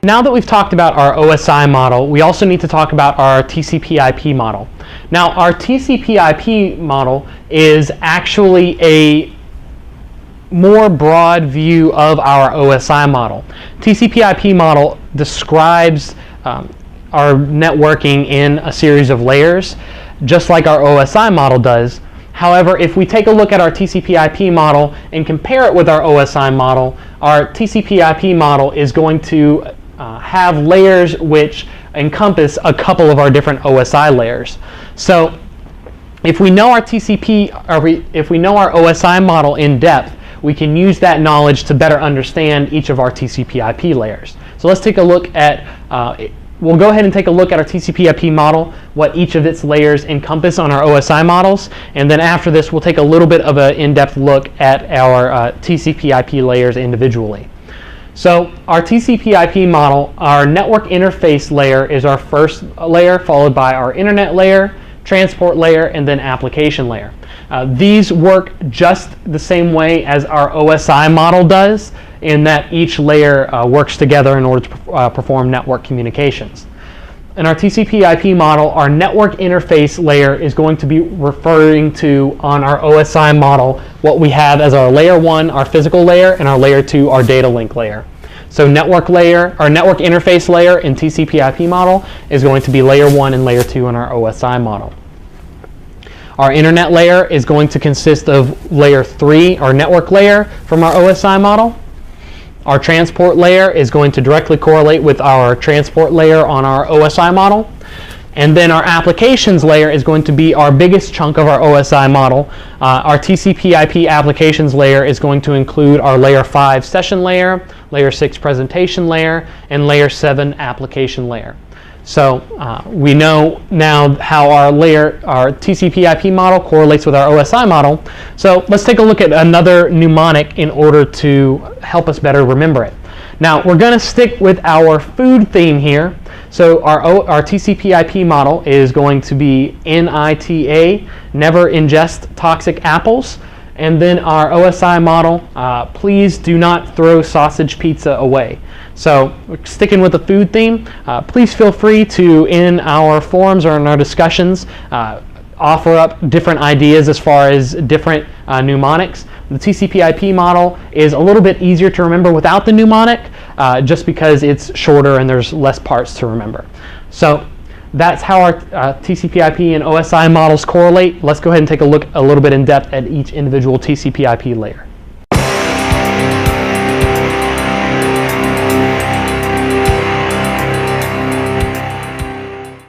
Now that we've talked about our OSI model, we also need to talk about our TCP/IP model. Now, our TCP/IP model is actually a more broad view of our OSI model. TCP/IP model describes our networking in a series of layers, just like our OSI model does. However, if we take a look at our TCP/IP model and compare it with our OSI model, our TCP/IP model is going to have layers which encompass a couple of our different OSI layers. So if we know our if we know our OSI model in depth, we can use that knowledge to better understand each of our TCP/IP layers. So let's take a look at we'll go ahead and take a look at our TCP/IP model, what each of its layers encompass on our OSI models, and then after this we'll take a little bit of an in-depth look at our TCP/IP layers individually. So our TCP/IP model, our network interface layer is our first layer, followed by our internet layer, transport layer, and then application layer. These work just the same way as our OSI model does, in that each layer works together in order to perform network communications. In our TCP/IP model, our network interface layer is going to be referring to, on our OSI model, what we have as our layer 1, our physical layer, and our layer 2, our data link layer. So network layer, our network interface layer in TCP/IP model is going to be layer 1 and layer 2 in our OSI model. Our internet layer is going to consist of layer 3, our network layer, from our OSI model. Our transport layer is going to directly correlate with our transport layer on our OSI model. And then our applications layer is going to be our biggest chunk of our OSI model. Our TCP/IP applications layer is going to include our layer 5 session layer, layer 6 presentation layer, and layer 7 application layer. So we know now how our TCP/IP model correlates with our OSI model. So let's take a look at another mnemonic in order to help us better remember it. Now we're going to stick with our food theme here. So our TCP/IP model is going to be NITA, never ingest toxic apples. And then our OSI model, please do not throw sausage pizza away. So sticking with the food theme, please feel free to, in our forums or in our discussions, offer up different ideas as far as different mnemonics. The TCP/IP model is a little bit easier to remember without the mnemonic, just because it's shorter and there's less parts to remember. So that's how our TCP/IP and OSI models correlate. Let's go ahead and take a look a little bit in depth at each individual TCP/IP layer.